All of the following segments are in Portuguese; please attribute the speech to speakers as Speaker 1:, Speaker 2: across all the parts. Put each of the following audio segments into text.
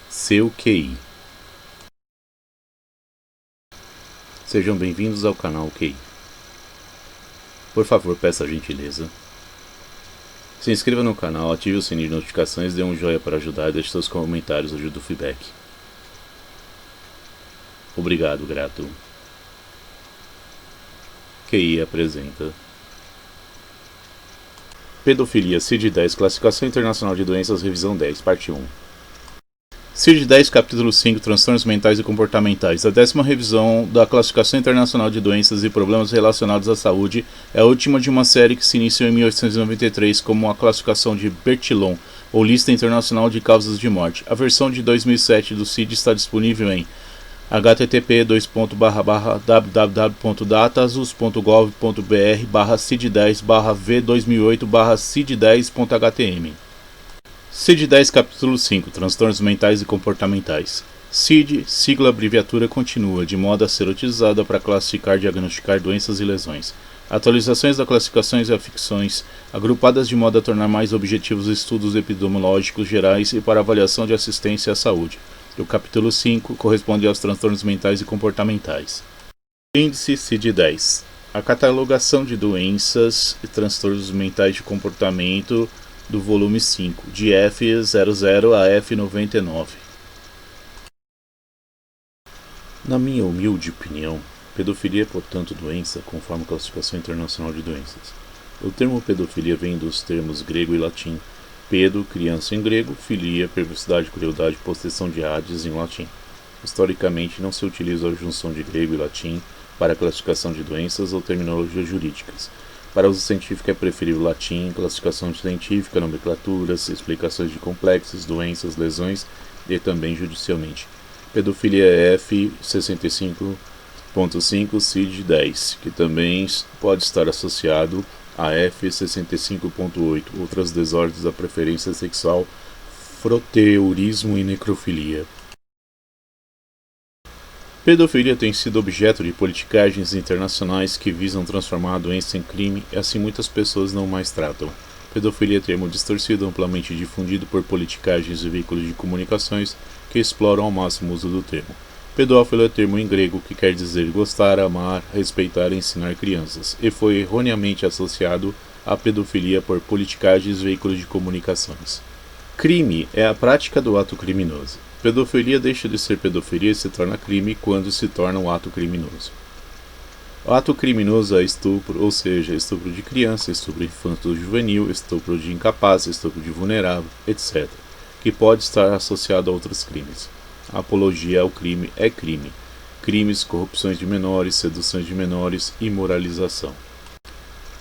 Speaker 1: Seu QI. Sejam bem-vindos ao canal QI. Por favor, peça a gentileza. Se inscreva no canal, ative o sininho de notificações, dê um joinha para ajudar e deixe seus comentários, ajuda o feedback. Obrigado, grato. QI apresenta Pedofilia CID-10, Classificação Internacional de Doenças, Revisão 10, Parte 1. CID-10, Capítulo 5, Transtornos Mentais e Comportamentais. A 10ª revisão da Classificação Internacional de Doenças e Problemas Relacionados à Saúde é a última de uma série que se iniciou em 1893 como a classificação de Bertillon, ou Lista Internacional de Causas de Morte. A versão de 2007 do CID está disponível em http://www.datasus.gov.br/cid10/v2008/cid10.htm. CID-10, Capítulo 5, Transtornos Mentais e Comportamentais. CID, sigla abreviatura, continua, de modo a ser utilizada para classificar e diagnosticar doenças e lesões. Atualizações da classificações e afecções, agrupadas de modo a tornar mais objetivos estudos epidemiológicos gerais e para avaliação de assistência à saúde. O capítulo 5 corresponde aos transtornos mentais e comportamentais. Índice CID-10. A catalogação de doenças e transtornos mentais de comportamento do volume 5, de F00 a F99. Na minha humilde opinião, pedofilia é, portanto, doença conforme a Classificação Internacional de Doenças. O termo pedofilia vem dos termos grego e latim. Pedo, criança em grego, filia, perversidade, crueldade, possessão de Hades em latim. Historicamente, não se utiliza a junção de grego e latim para a classificação de doenças ou terminologias jurídicas. Para uso científico é preferível latim, classificação científica, nomenclaturas, explicações de complexos, doenças, lesões e também judicialmente. Pedofilia é F65.5 CID-10, que também pode estar associado a F65.8, outras desordens da preferência sexual, froteurismo e necrofilia. Pedofilia tem sido objeto de politicagens internacionais que visam transformar a doença em crime e assim muitas pessoas não mais tratam. Pedofilia é termo distorcido amplamente difundido por politicagens e veículos de comunicações que exploram ao máximo o uso do termo. Pedófilo é termo em grego que quer dizer gostar, amar, respeitar e ensinar crianças, e foi erroneamente associado à pedofilia por politicagens e veículos de comunicações. Crime é a prática do ato criminoso. Pedofilia deixa de ser pedofilia e se torna crime quando se torna um ato criminoso. O ato criminoso é estupro, ou seja, estupro de criança, estupro infanto-juvenil, estupro de incapaz, estupro de vulnerável, etc., que pode estar associado a outros crimes. A apologia ao crime é crime. Crimes, corrupções de menores, seduções de menores, imoralização.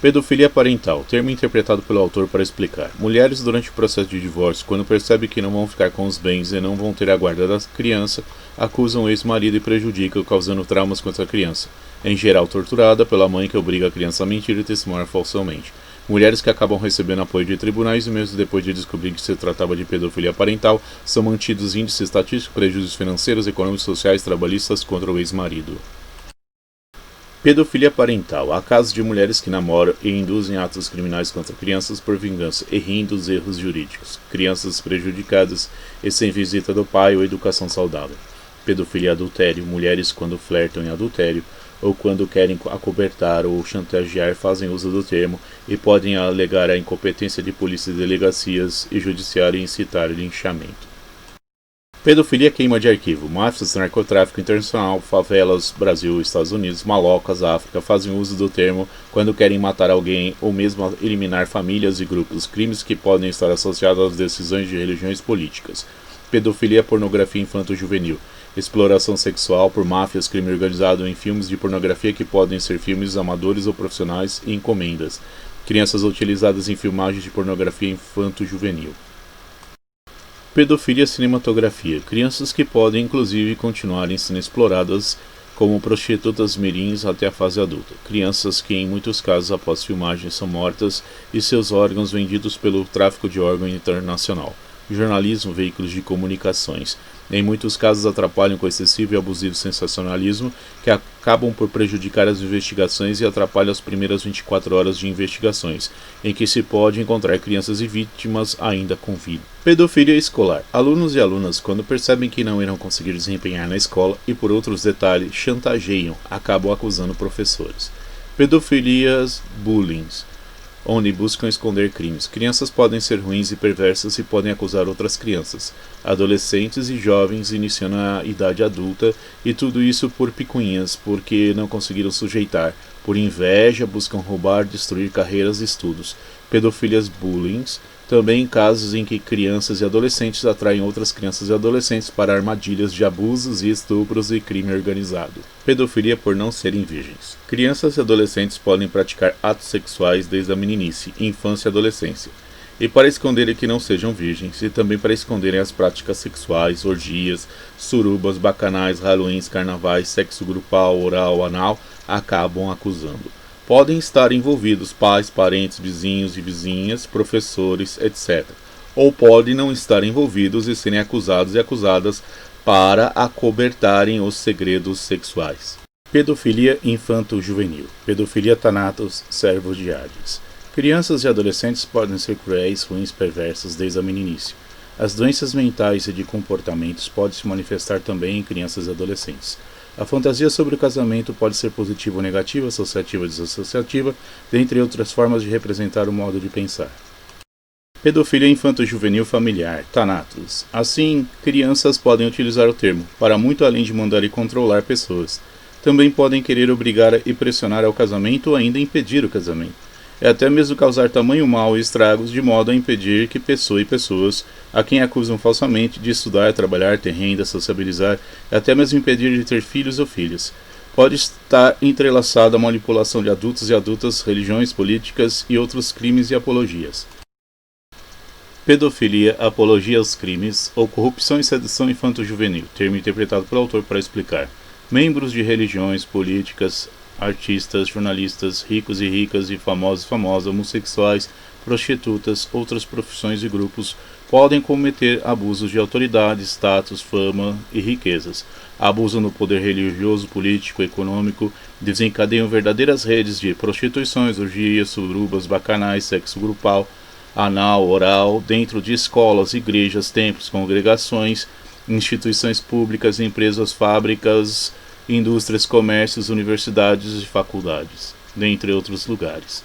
Speaker 1: Pedofilia parental, termo interpretado pelo autor para explicar. Mulheres durante o processo de divórcio, quando percebem que não vão ficar com os bens e não vão ter a guarda da criança, acusam o ex-marido e prejudicam, causando traumas contra a criança. Em geral torturada pela mãe que obriga a criança a mentir e testemunhar falsamente. Mulheres que acabam recebendo apoio de tribunais e mesmo depois de descobrir que se tratava de pedofilia parental, são mantidos índices estatísticos, prejuízos financeiros, econômicos, sociais, trabalhistas contra o ex-marido. Pedofilia parental. Há casos de mulheres que namoram e induzem atos criminais contra crianças por vingança e riem dos erros jurídicos. Crianças prejudicadas e sem visita do pai ou educação saudável. Pedofilia adultério. Mulheres quando flertam em adultério ou quando querem acobertar ou chantagear fazem uso do termo e podem alegar a incompetência de polícias, delegacias e judiciário e incitar linchamento. Pedofilia queima de arquivo. Máfias, narcotráfico internacional, favelas, Brasil, Estados Unidos, malocas, África fazem uso do termo quando querem matar alguém ou mesmo eliminar famílias e grupos, crimes que podem estar associados às decisões de religiões políticas. Pedofilia, pornografia infanto-juvenil. Exploração sexual por máfias, crime organizado em filmes de pornografia que podem ser filmes amadores ou profissionais e encomendas. Crianças utilizadas em filmagens de pornografia infanto-juvenil. Pedofilia cinematografia. Crianças que podem inclusive continuarem sendo exploradas como prostitutas mirins até a fase adulta. Crianças que em muitos casos após filmagens são mortas e seus órgãos vendidos pelo tráfico de órgãos internacional. jornalismo, veículos de comunicações. Em muitos casos atrapalham com excessivo e abusivo sensacionalismo, que acabam por prejudicar as investigações e atrapalham as primeiras 24 horas de investigações, em que se pode encontrar crianças e vítimas ainda com vida. Pedofilia escolar. Alunos e alunas, quando percebem que não irão conseguir desempenhar na escola e por outros detalhes, chantageiam, acabam acusando professores. Pedofilias, bullying, onde buscam esconder crimes. Crianças podem ser ruins e perversas e podem acusar outras crianças, adolescentes e jovens iniciando a idade adulta, e tudo isso por picuinhas, porque não conseguiram sujeitar. Por inveja, buscam roubar, destruir carreiras e estudos. Pedofilias, bullying, também casos em que crianças e adolescentes atraem outras crianças e adolescentes para armadilhas de abusos e estupros e crime organizado. Pedofilia por não serem virgens. Crianças e adolescentes podem praticar atos sexuais desde a meninice, infância e adolescência, e para esconderem que não sejam virgens, e também para esconderem as práticas sexuais, orgias, surubas, bacanais, halloweens, carnavais, sexo grupal, oral, anal, acabam acusando. Podem estar envolvidos pais, parentes, vizinhos e vizinhas, professores, etc. Ou podem não estar envolvidos e serem acusados e acusadas para acobertarem os segredos sexuais. Pedofilia infanto-juvenil. Pedofilia thanatos, servos de Hades. Crianças e adolescentes podem ser cruéis, ruins, perversas desde a meninice. As doenças mentais e de comportamentos podem se manifestar também em crianças e adolescentes. A fantasia sobre o casamento pode ser positiva ou negativa, associativa ou desassociativa, dentre outras formas de representar o modo de pensar. Pedofilia infanto-juvenil familiar, thanatos. Assim, crianças podem utilizar o termo, para muito além de mandar e controlar pessoas. Também podem querer obrigar e pressionar ao casamento ou ainda impedir o casamento. É até mesmo causar tamanho mal e estragos de modo a impedir que pessoas a quem acusam falsamente de estudar, trabalhar, ter renda, sociabilizar, e até mesmo impedir de ter filhos ou filhas. Pode estar entrelaçada a manipulação de adultos e adultas, religiões, políticas e outros crimes e apologias. Pedofilia, apologia aos crimes ou corrupção e sedução infanto-juvenil, termo interpretado pelo autor para explicar. Membros de religiões, políticas, artistas, jornalistas, ricos e ricas e famosos e famosas, homossexuais, prostitutas, outras profissões e grupos podem cometer abusos de autoridade, status, fama e riquezas. Abusam do poder religioso, político, econômico, desencadeiam verdadeiras redes de prostituições, orgias, surubas, bacanais, sexo grupal, anal, oral, dentro de escolas, igrejas, templos, congregações, instituições públicas, empresas, fábricas, indústrias, comércios, universidades e faculdades, dentre outros lugares.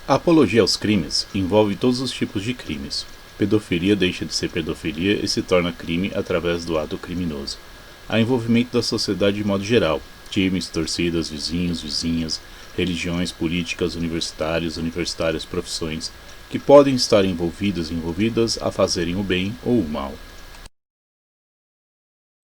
Speaker 1: A apologia aos crimes envolve todos os tipos de crimes. Pedofilia deixa de ser pedofilia e se torna crime através do ato criminoso. Há envolvimento da sociedade de modo geral, times, torcidas, vizinhos, vizinhas, religiões, políticas, universitárias, profissões, que podem estar envolvidas a fazerem o bem ou o mal.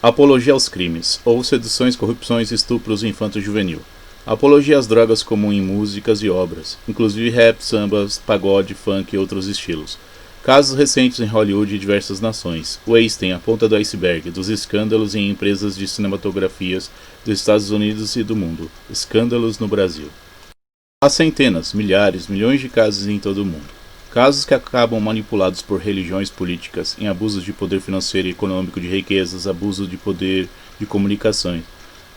Speaker 1: Apologia aos crimes, ou seduções, corrupções, estupros infanto-juvenil. Apologia às drogas comum em músicas e obras, inclusive rap, sambas, pagode, funk e outros estilos. Casos recentes em Hollywood e diversas nações. Weinstein, a ponta do iceberg, dos escândalos em empresas de cinematografias dos Estados Unidos e do mundo. Escândalos no Brasil. Há centenas, milhares, milhões de casos em todo o mundo. Casos que acabam manipulados por religiões políticas em abusos de poder financeiro e econômico de riquezas, abuso de poder de comunicações.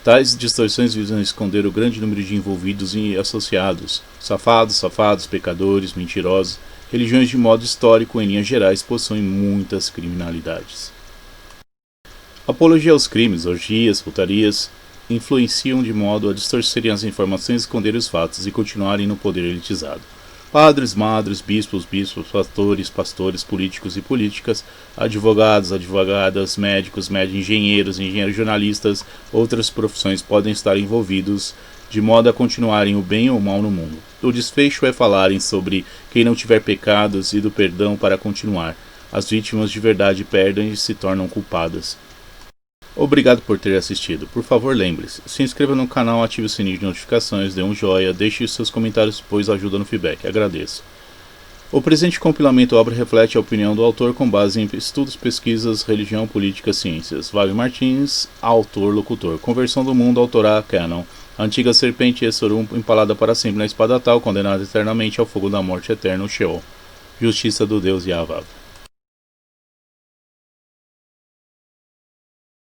Speaker 1: Tais distorções visam esconder o grande número de envolvidos e associados, safados, pecadores, mentirosos. Religiões de modo histórico, em linhas gerais, possuem muitas criminalidades. Apologia aos crimes, orgias, putarias, influenciam de modo a distorcerem as informações, esconderem os fatos e continuarem no poder elitizado. Padres, madres, bispos, pastores, políticos e políticas, advogados, advogadas, médicos, engenheiros, jornalistas, outras profissões podem estar envolvidos de modo a continuarem o bem ou o mal no mundo. O desfecho é falarem sobre quem não tiver pecados e do perdão para continuar. As vítimas de verdade perdem e se tornam culpadas. Obrigado por ter assistido. Por favor, lembre-se, se inscreva no canal, ative o sininho de notificações, dê um joinha, deixe os seus comentários, pois ajuda no feedback. Agradeço. O presente compilamento obra reflete a opinião do autor com base em estudos, pesquisas, religião, política, ciências. Wagner Martins, autor, locutor. Conversão do mundo, autorá, canon. A antiga serpente Essorum, empalada para sempre na espada tal, condenada eternamente ao fogo da morte eterna, o Sheol. Justiça do Deus Yahvé.